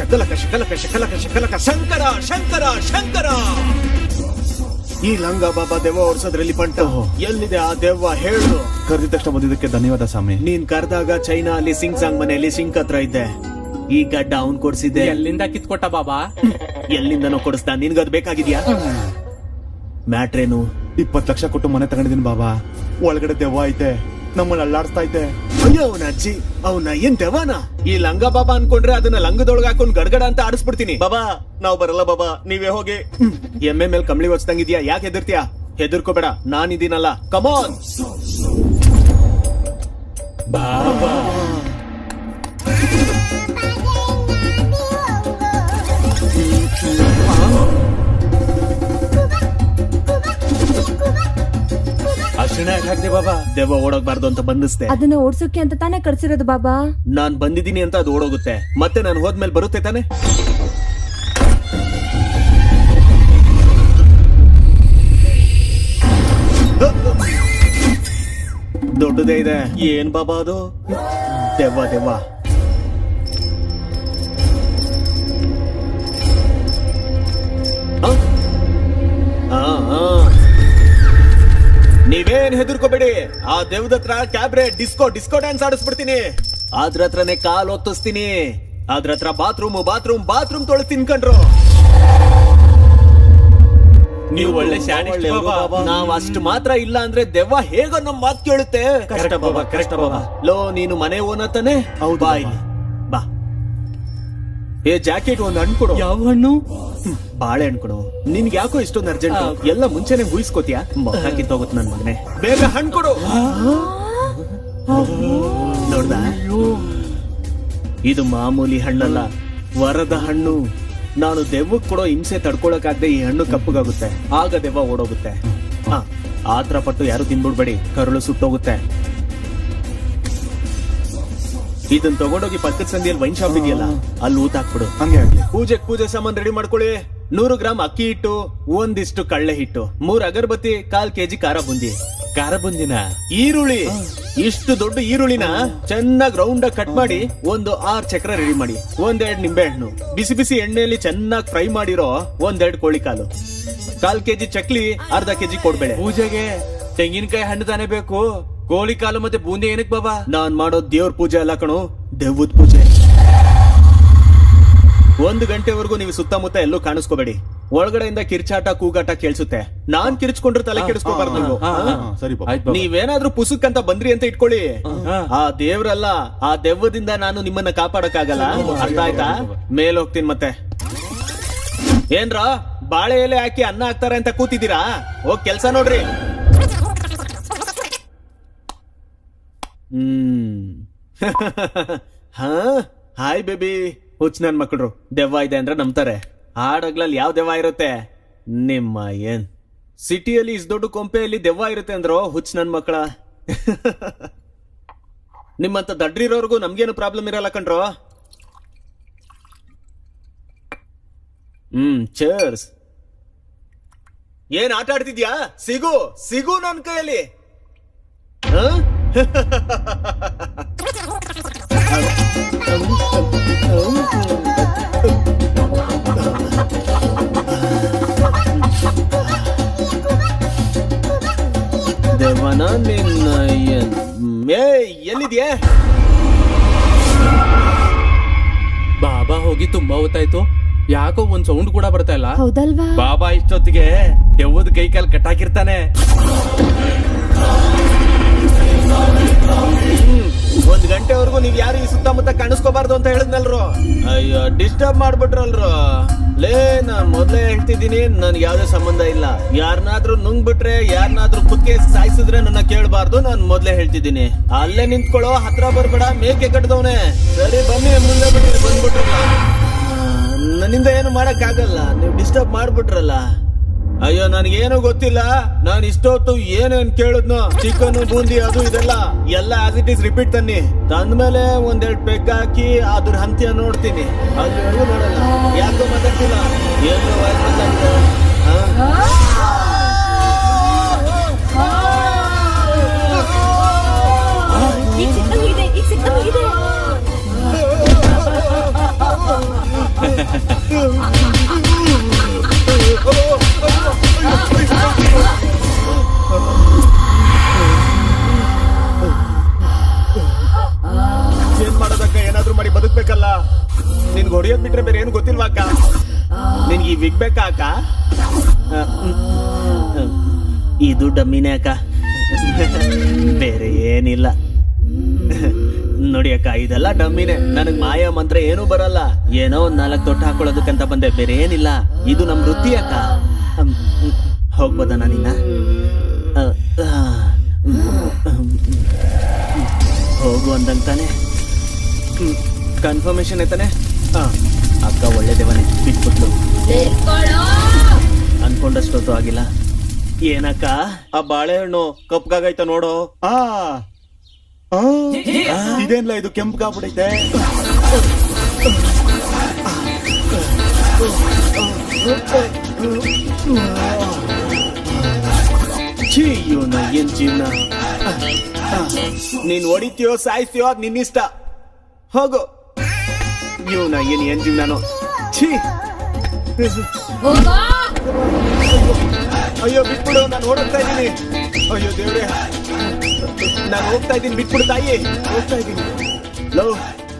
ಶಕಲಕ ಶಕಲಕ ಶಕಲಕ ಶಕಲಕ ಶಂಕರ ಶಂಕರ ಶಂಕರ. ಈ ಲಂಗ ಬಾಬಾ ದೆವ್ವ ಓಡಿಸೋದ್ರಲ್ಲಿ ಪಂಟ. ಎಲ್ಲಿದೆ ಆ ದೆವ್ವ ಹೇಳು. ಕರೆದ ತಕ್ಷಣ ಬಂದಿದ್ದಕ್ಕೆ ಧನ್ಯವಾದ ಸ್ವಾಮಿ. ನೀನ್ ಕರೆದಾಗ ಚೈನಾ ಅಲ್ಲಿ ಸಿಂಗ್ ಸಾಂಗ್ ಮನೆಯಲ್ಲಿ ಸಿಂಕ್ ಹತ್ರ ಇದ್ದೆ. ಈ ಗಡ್ಡ ಅವ್ನ್ ಕೊಡ್ಸಿದ್ದೆ. ಎಲ್ಲಿಂದ ಕಿತ್ಕೊಟ್ಟ ಬಾಬಾ? ಎಲ್ಲಿಂದನೋ ಕೊಡಿಸ್ದ. ನಿನ್ಗದ್ ಬೇಕಾಗಿದ್ಯಾ? ಮ್ಯಾಟ್ರೇನು? 20 ಲಕ್ಷ ಕೊಟ್ಟು ಮನೆ ತಗೊಂಡಿದ್ದೀನಿ ಬಾಬಾ. ಒಳಗಡೆ ದೆವ್ವ ಐತೆ, ನಮ್ಮನ್ನ ಅಲ್ಲಾಡಿಸ್ತಾ ಐತೆ. ಅಯ್ಯೋ ಅವನ ಅಜ್ಜಿ, ಅವನ ಏನ್ ದೆವ್ವನ? ಈ ಲಂಗ ಬಾಬಾ ಅನ್ಕೊಂಡ್ರೆ ಅದನ್ನ ಲಂಗದೊಳಗ ಹಾಕೊಂಡ್ ಗಡ್ಗಡ ಅಂತ ಆಡಿಸ್ಬಿಡ್ತೀನಿ. ಬಾಬಾ ನಾವ್ ಬರಲ್ಲ ಬಾಬಾ, ನೀವೇ ಹೋಗಿ. ಎಮ್ಮೆ ಮೇಲೆ ಕಂಬಳಿ ಹೊಚ್ದಂಗಿದ್ಯಾ, ಯಾಕೆ ಹೆದರ್ತೀಯಾ? ಹೆದರ್ಕೋಬೇಡ, ನಾನಿದ್ದೀನಲ್ಲ. ಕಮಾನ್ ಬಾಬಾ. ಅರ್ಶಿಣ ಹಾಕ್ದೆ ಬಾಬಾ. ದೆವ್ವ ಓಡೋಗ್ಬಾರ್ದು ಅಂತ ಬಂದಿಸ್ತೆ. ಅದನ್ನ ಓಡ್ಸೋಕೆ ಅಂತ ತಾನೇ ಕರ್ಸಿರೋದು ಬಾಬಾ. ನಾನ್ ಬಂದಿದ್ದೀನಿ ಅಂತ ಅದು ಓಡೋಗುತ್ತೆ. ಮತ್ತೆ ನಾನು ಹೋದ್ಮೇಲೆ ಬರುತ್ತೆ ತಾನೆ. ದೊಡ್ಡದೇ ಇದೆ. ಏನ್ ಬಾಬಾ ಅದು? ದೆವ್ವ ದೆವ್ವ. ನೀವೇನ್ ಹೆದರ್ಕೋಬೇಡಿ. ಆ ದೆವ್ವದ ಹತ್ರ ಕ್ಯಾಬ್ರೆ ಡಿಸ್ಕೋ ಡಿಸ್ಕೋ ಡ್ಯಾನ್ಸ್ ಆಡಿಸ್ಬಿಡ್ತೀನಿ. ಅದ್ರ ಹತ್ರನೇ ಕಾಲ್ ಒತ್ತಿಸ್ತೀನಿ. ಅದ್ರ ಹತ್ರ ಬಾತ್ರೂಮ್ ಬಾತ್ರೂಮ್ ಬಾತ್ರೂಮ್ ತೊಳಿಸ್ತೀನಿ ಕಣ್ರು. ನೀವು ಒಳ್ಳೆ ಶಾಣೆ ಬಾಬಾ. ನಾವ್ ಅಷ್ಟು ಮಾತ್ರ ಇಲ್ಲ ಅಂದ್ರೆ ದೆವ್ವ ಹೇಗೋ ನಮ್ ಮಾತ್ ಕೇಳುತ್ತೆ. ಕರೆಕ್ಟ್ ಬಾಬಾ, ಕರೆಕ್ಟ್ ಬಾಬಾ. ಲೋ ನೀನು ಮನೆ ಓನ ತಾನೆ? ಹೌದು ಬಾ ಇಲ್ಲಿ ಬಾ. ಏ ಜಾಕೆಟ್ ಒಂದ್ ಹಣ್ಣು ಕೊಡು. ಯಾವ ಹಣ್ಣು? ಬಾಳೆಹಣ್ಣು ಕೊಡು. ನಿನ್ಗೆ ಯಾಕೋ ಇಷ್ಟೊಂದು ಅರ್ಜೆಂಟ್? ಎಲ್ಲ ಮುಂಚೆನೆ ಊಹಿಸ್ಕೋತಿಯಾ? ಕಿತ್ತೋಗುತ್ತೆ ನನ್ ಮಗನೆ. ಬೇಗ ಹಣ್ಣು ಕೊಡು. ನೋಡ್ದ, ಇದು ಮಾಮೂಲಿ ಹಣ್ಣಲ್ಲ, ವರದ ಹಣ್ಣು. ನಾನು ದೆವ್ವಕ್ ಕೊಡೋ ಹಿಂಸೆ ತಡ್ಕೊಳಕಾಗ್ದೆ ಈ ಹಣ್ಣು ಕಪ್ಪಗಾಗುತ್ತೆ. ಆಗ ದೆವ್ವ ಓಡೋಗುತ್ತೆ. ಆತರ ಪಟ್ಟು ಯಾರು ತಿನ್ಬಿಡ್ಬೇಡಿ, ಕರುಳು ಸುಟ್ಟೋಗುತ್ತೆ. ಇದನ್ ತಗೊಂಡೋಗಿ ಪಕ್ಕದ ಸಂದಿಯಲ್ಲಿ ವೈನ್ ಶಾಪ್ ಇದೆಯಲ್ಲ, ಅಲ್ಲಿ ಊತ ಹಾಕ್ಬಿಡು. ಹಂಗೆ ಆಗ್ಲಿ. ಪೂಜೆ ಸಾಮಾನ್ ರೆಡಿ ಮಾಡ್ಕೊಳ್ಳಿ. 100 ಗ್ರಾಮ್ ಅಕ್ಕಿ ಹಿಟ್ಟು, ಒಂದಿಷ್ಟು ಕಳ್ಳೆ ಹಿಟ್ಟು, 3 ಅಗರಬತ್ತಿ, 1/4 kg ಖಾರ ಬುಂದಿ. ಖಾರ ಬುಂದಿನ? ಈರುಳ್ಳಿ, ಇಷ್ಟು ದೊಡ್ಡ ಈರುಳ್ಳಿನ ಚೆನ್ನಾಗಿ ರೌಂಡ್ ಆಗಿ ಕಟ್ ಮಾಡಿ ಒಂದು 6 ಚಕ್ರ ರೆಡಿ ಮಾಡಿ. 1-2 ನಿಂಬೆ ಹಣ್ಣು, ಬಿಸಿ ಬಿಸಿ ಎಣ್ಣೆಯಲ್ಲಿ ಚೆನ್ನಾಗಿ ಫ್ರೈ ಮಾಡಿರೋ 1-2 ಕೋಳಿ ಕಾಲು, 1/4 kg ಚಕ್ಲಿ, 1/2 kg ಕೊಡ್ಬೇಳೆ. ಪೂಜೆಗೆ ತೆಂಗಿನಕಾಯಿ ಹಣ್ಣು ತಾನೇ ಬೇಕು. ಕೋಳಿ ಕಾಲು ಮತ್ತೆ ಬೂಂದಿ ಏನಕ್ ಬಾಬಾ? ನಾನ್ ಮಾಡೋ ದೇವ್ರ ಪೂಜೆ ಅಲ್ಲ ಕಣೋ, ದೆವ್ವದ ಪೂಜೆ. 1 ಗಂಟೆವರೆಗೂ ನೀವು ಸುತ್ತಮುತ್ತ ಎಲ್ಲೂ ಕಾಣಿಸ್ಕೋಬೇಡಿ. ಒಳಗಡೆಯಿಂದ ಕಿರ್ಚಾಟ ಕೂಗಾಟ ಕೇಳಿಸುತ್ತೆ. ನಾನ್ ಕಿರ್ಚ್ಕೊಂಡ್ರೆ ತಲೆ ಕೆಡಿಸ್ಕೋಬಾರ್ದು ನೀವು. ಸರಿ ಬಾಬಾ. ಆಯ್ತು ಬಾಬಾ. ನೀವೇನಾದ್ರೂ ಪುಸುಕ್ ಅಂತ ಬಂದ್ರಿ ಅಂತ ಇಟ್ಕೊಳ್ಳಿ. ಆ ದೇವ್ರಲ್ಲ, ಆ ದೆವ್ವದಿಂದ ನಾನು ನಿಮ್ಮನ್ನ ಕಾಪಾಡಕ್ಕಾಗಲ್ಲ. ಅರ್ಥ ಆಯ್ತಾ? ಮೇಲ್ ಹೋಗ್ತೀನಿ ಮತ್ತೆ. ಏನ್ರ ಬಾಳೆ ಎಲೆ ಹಾಕಿ ಅನ್ನ ಹಾಕ್ತಾರೆ ಅಂತ ಕೂತಿದ್ದೀರಾ? ಹೋಗ್ ಕೆಲ್ಸ ನೋಡ್ರಿ. ಹಾ ಹಾಯ್ ಬೇಬಿ. ಹುಚ್ಚ ನನ್ ಮಕ್ಕಳು ದೆವ್ವ ಇದೆ ಅಂದ್ರೆ ನಂಬ್ತಾರೆ. ಹಾಡಗ್ಲಲ್ಲಿ ಯಾವ ದೆವ್ವ ಇರುತ್ತೆ? ನಿಮ್ಮ ಏನ್ ಸಿಟಿಯಲ್ಲಿ ಇಸ್ ದೊಡ್ಡ ಕೊಂಪೆಯಲ್ಲಿ ದೆವ್ವ ಇರುತ್ತೆ ಅಂದ್ರು ಹುಚ್ಚ ನನ್ ಮಕ್ಕಳ. ನಿಮ್ಮಂತ ದಡ್ರಿರೋರ್ಗು ನಮ್ಗೇನು ಪ್ರಾಬ್ಲಮ್ ಇರಲ್ಲ ಕಣ್ರೋ. ಚೇರ್ಸ್. ಏನ್ ಆಟ ಆಡ್ತಿದ್ಯಾ? ಸಿಗು ಸಿಗು ನನ್ ಕೈಯಲ್ಲಿ. ದೇವನ ನಿನ್ನ ಎಲ್ಲಿದ್ಯಾ? ಬಾಬಾ ಹೋಗಿ ತುಂಬಾ ಹೊತ್ತಾಯ್ತು. ಯಾಕೋ ಒಂದ್ ಸೌಂಡ್ ಕೂಡ ಬರ್ತಾ ಇಲ್ಲ. ಹೌದಲ್ವಾ? ಬಾಬಾ ಇಷ್ಟೊತ್ತಿಗೆ ದೆವ್ವದ ಕೈ ಕಾಲ್ ಕಟ್ಟಾಕಿರ್ತಾನೆ. 1 ಗಂಟೆವರೆಗೂ ನೀವ್ ಯಾರು ಈ ಸುತ್ತಮುತ್ತ ಕಾಣಿಸ್ಕೋಬಾರ್ದು ಅಂತ ಹೇಳಿದ್ನಲ್ರು. ಅಯ್ಯೋ ಡಿಸ್ಟರ್ಬ್ ಮಾಡ್ಬಿಟ್ರಲ್ರು. ಲೇ ನಾನ್ ಮೊದ್ಲೇ ಹೇಳ್ತಿದ್ದೀನಿ, ನನ್ಗೆ ಯಾವ್ದೇ ಸಂಬಂಧ ಇಲ್ಲ. ಯಾರನ್ನಾದ್ರೂ ನುಂಗ್ಬಿಟ್ರೆ, ಯಾರನ್ನಾದ್ರೂ ಕುಕ್ಕೆ ಸಾಯಿಸಿದ್ರೆ ನನ್ನ ಕೇಳಬಾರ್ದು. ನಾನ್ ಮೊದ್ಲೇ ಹೇಳ್ತಿದ್ದೀನಿ. ಅಲ್ಲೇ ನಿಂತ್ಕೊಳ್ಳೋ, ಹತ್ರ ಬರ್ಬೇಡ. ಮೇಕೆ ಕಟ್ಟದವನೇ. ಸರಿ ಬನ್ನಿ, ಮುಂದೆ ಬಿಟ್ಟು ಬಂದ್ಬಿಟ್ರಲ್ಲ. ನನ್ನಿಂದ ಏನು ಮಾಡಕ್ ಆಗಲ್ಲ, ನೀವು ಡಿಸ್ಟರ್ಬ್ ಮಾಡ್ಬಿಟ್ರಲ್ಲ. ಅಯ್ಯೋ ನನ್ಗೇನು ಗೊತ್ತಿಲ್ಲ. ನಾನ್ ಇಷ್ಟೊತ್ತು ಏನೇನ್ ಕೇಳಿದ್ನೋ, ಚಿಕನ್ ಬೂಂದಿ ಅದು ಇದೆಲ್ಲ ಎಲ್ಲ ಆಸ್ ಇಟ್ ಈಸ್ ರಿಪೀಟ್ ತನ್ನಿ. ತಂದ್ಮೇಲೆ 1-2 ಪೆಗ್ ಹಾಕಿ ಅದ್ರ ಹಂತ್ಯ ನೋಡ್ತೀನಿ. ಅಲ್ಲಿವರೆಗೂ ನೋಡಲ್ಲ. ಯಾಕೋ ಮಾತಾಡ್ತಿಲ್ಲ? ಏನು ವಾಯ್ಸ್ ಮಾತಾಡ್ತಿಲ್ಲ? ಏನ್ ಮಾಡೋದಕ್ಕ, ಏನಾದ್ರೂ ಮಾಡಿ ಬದುಕ್ಬೇಕಲ್ಲ. ನಿನ್ಗೆ ಹೊಡಿಯೋದ್ ಬಿಟ್ರೆ ಬೇರೆ ಏನು ಗೊತ್ತಿಲ್ವಾ ಅಕ್ಕ? ನಿನ್ಗೆ ಈ ವಿಗ್ ಬೇಕಾ ಅಕ್ಕ? ಇದು ಡಮ್ಮಿನೇ ಅಕ್ಕ, ಬೇರೆ ಏನಿಲ್ಲ. ನೋಡಿ ಅಕ್ಕ, ಇದೆಲ್ಲ ಡಮ್ಮಿನೇ. ನನಗ್ ಮಾಯಾ ಮಂತ್ರ ಏನೂ ಬರಲ್ಲ. ಏನೋ ಒಂದ್ 4 ತೊಟ್ಟು ಹಾಕೊಳ್ಳೋದಕ್ಕಂತ ಬಂದೆ, ಬೇರೆ ಏನಿಲ್ಲ. ಇದು ನಮ್ ವೃತ್ತಿ ಅಕ್ಕ. ಹೋಗ್ಬೋದ ನಾನಿನ್ನ? ಹೋಗು ಅಂದಂಗ್ ತಾನೆ? ಕನ್ಫರ್ಮೇಶನ್ ಐತಾನೆ? ಅಕ್ಕ ಒಳ್ಳೇದೇವನೇ, ಬಿಟ್ಬಿಟ್ಲು. ಅನ್ಕೊಂಡಷ್ಟೊತ್ತು ಆಗಿಲ್ಲ. ಏನಕ್ಕ, ಆ ಬಾಳೆಹಣ್ಣು ಕಪ್ಗಾಗೈತ ನೋಡು. ಆ ಆ, ಇದೇನ್ಲ ಇದು ಕೆಂಪಗಾಗ್ಬಿಡೈತೆ. ಛೀ, ಇವನ ಏನ್ ಜೀವನ. ನೀನ್ ಹೊಡಿತೀಯೋ ಸಾಯಿಸ್ತೀಯೋ ಅದ್ ನಿನ್ನಿಷ್ಟ. ಹೋಗು. ಇವನ ಏನ್ ಜೀವನಾನು. ಛೀ, ಅಯ್ಯೋ ಬಿಟ್ಬಿಡು, ನಾನು ಓಡೋಗ್ತಾ ಇದ್ದೀನಿ. ಅಯ್ಯೋ ದೇವ್ರೆ, ನಾನು ಹೋಗ್ತಾ ಇದ್ದೀನಿ, ಬಿಟ್ಬಿಡು ತಾಯಿ, ಹೋಗ್ತಾ ಇದ್ದೀನಿ. ಲೋ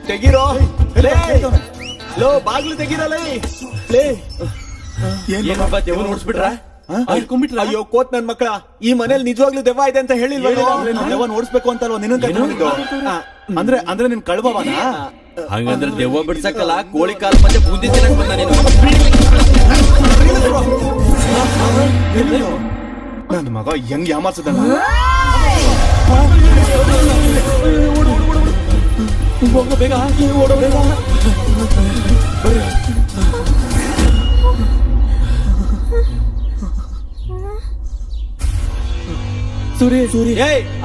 ತೆಗೀರೋ, ಲೇ ಲೋ ಬಾಗ್ಲು ತೆಗೀರಲ್ಲ ಲೇ. ನೋಡ್ಸ್ಬಿಟ್ರ? ಅಯ್ಯೋ ಕೋತ್ ನನ್ ಮಕ್ಕಳ, ಈ ಮನೇಲಿ ನಿಜವಾಗ್ಲೂ ದೆವ್ವ ಇದೆ ಅಂತ ಹೇಳಿಲ್ವ? ದೆವ್ವ ನೋಡಿಸ್ಬೇಕು ಅಂತಲ್ವ ನಿನ್ನ ಕರ್ಕೊಂಡಿದ್ದು? ಅಂದ್ರೆ ಅಂದ್ರೆ ನಿನ್ ಕಳ್ಬವನ? ಹಂಗಂದ್ರೆ ದೆವ್ವ ಬಿಡ್ಸಕ್ಕಲ್ಲ, ಕೋಳಿ ಕಾಲ್ ಮಧ್ಯೆ ಬೂಂದಿ ತಿನ್ನಕ್ ಬಂದ ನೀನು. ನನ್ನ ಮಗ ಹೆಂಗ್ ಯಾಮಾರ್ಸದಲ್ಲ. ಬೇಗ ಓಡೋ ಬೇಗ. ಸೂರಿ ಸೂರಿ,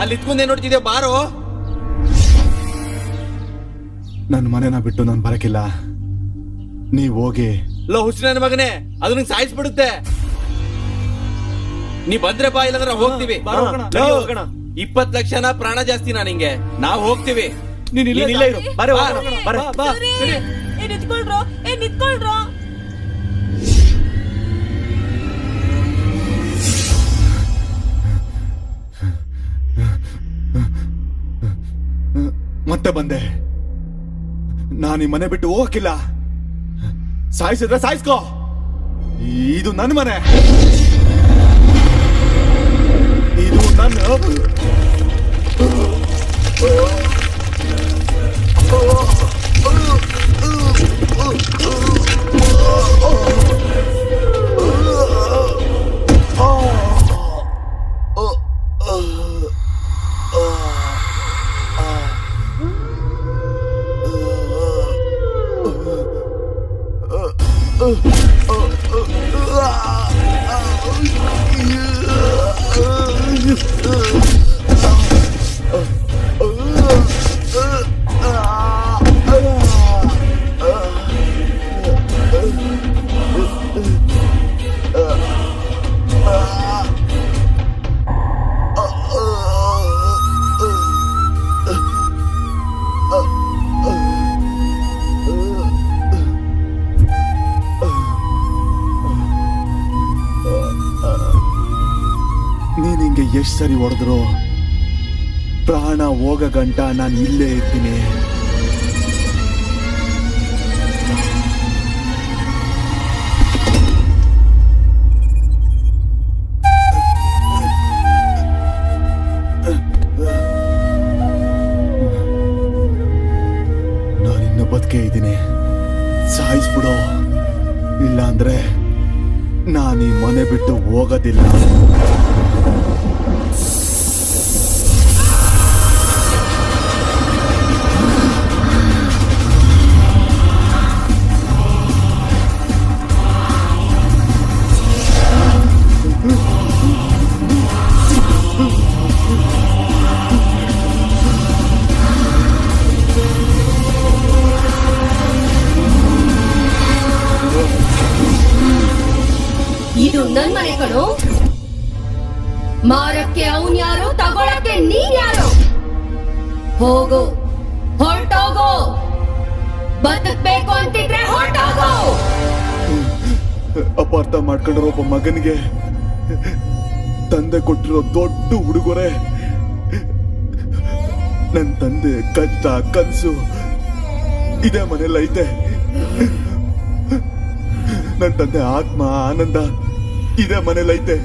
ಅಲ್ಲಿ ಇತ್ಕೊಂಡೇ ನೋಡ್ತಿದ್ಯಾ, ಬಾರೋ. ನನ್ನ ಮನೆನ ಬಿಟ್ಟು ನಾನು ಬರಕಿಲ್ಲ, ನೀವ್ ಹೋಗಿ. ಲೋ ಹುಚ್ಚ ನನ್ನ ಮಗನೇ, ಅದು ನಿಂಗೆ ಸಾಯಿಸ್ಬಿಡುತ್ತೆ. ನೀ ಬಂದ್ರೆ ಬಾ, ಇಲ್ಲಂದ್ರೆ ಹೋಗ್ತೀವಿ. 20 ಲಕ್ಷನ ಪ್ರಾಣ ಜಾಸ್ತಿ ನಾ ನಿಂಗೆ. ನಾವ್ ಹೋಗ್ತೀವಿ, ನೀನ್ ಇಲ್ಲೇ ಇರು. ಬರ ಬರ. ನಿತ್ಕೊಳ್ರೋ. ಮತ್ತೆ ಬಂದೆ. ನಾನು ಈ ಮನೆ ಬಿಟ್ಟು ಹೋಗಕ್ಕಿಲ್ಲ. ಸಾಯಿಸಿದ್ರೆ ಸಾಯಿಸ್ಕೋ, ಇದು ನನ್ನ ಮನೆ, ಇದು ನನ್ನ. ನೀನ್ ಹಿಂಗೆ ಎಷ್ಟ್ ಸರಿ ಹೊಡೆದ್ರು ಪ್ರಾಣ ಹೋಗ ಗಂಟ ನಾನು ಇಲ್ಲೇ ಇರ್ತೀನಿ. ನಾನಿನ್ನು ಬದುಕೇ ಇದ್ದೀನಿ, ಸಾಯಿಸ್ಬಿಡೋ. ಇಲ್ಲ ಅಂದ್ರೆ ನಾನು ಈ ಮನೆ ಬಿಟ್ಟು ಹೋಗೋದಿಲ್ಲ. ಇದು ನನ್ ಮನೆ ಕಣೋ. ಮಾರಕ್ಕೆ ಅವನ್ ಯಾರು, ತಗೊಳಕ್ಕೆ ನೀನ್ ಯಾರು? ಹೋಗು, ಹೊರಟೋಗು. ಬದುಕ್ಬೇಕು ಅಂತಿದ್ರೆ ಹೊರಟೋಗು. ಅಪಾರ್ಥ ಮಾಡ್ಕೊಂಡಿರೋ ಒಬ್ಬ ಮಗನಿಗೆ ತಂದೆ ಕೊಟ್ಟಿರೋ ದೊಡ್ಡ ಉಡುಗೊರೆ ನನ್ ತಂದೆ ಕಷ್ಟ ಕನ್ಸು ಇದೇ ಮನೇಲಿ ಐತೆ. ನನ್ ತಂದೆ ಆತ್ಮ ಆನಂದ ಇದೇ ಮನೇಲಿ ಐತೆ.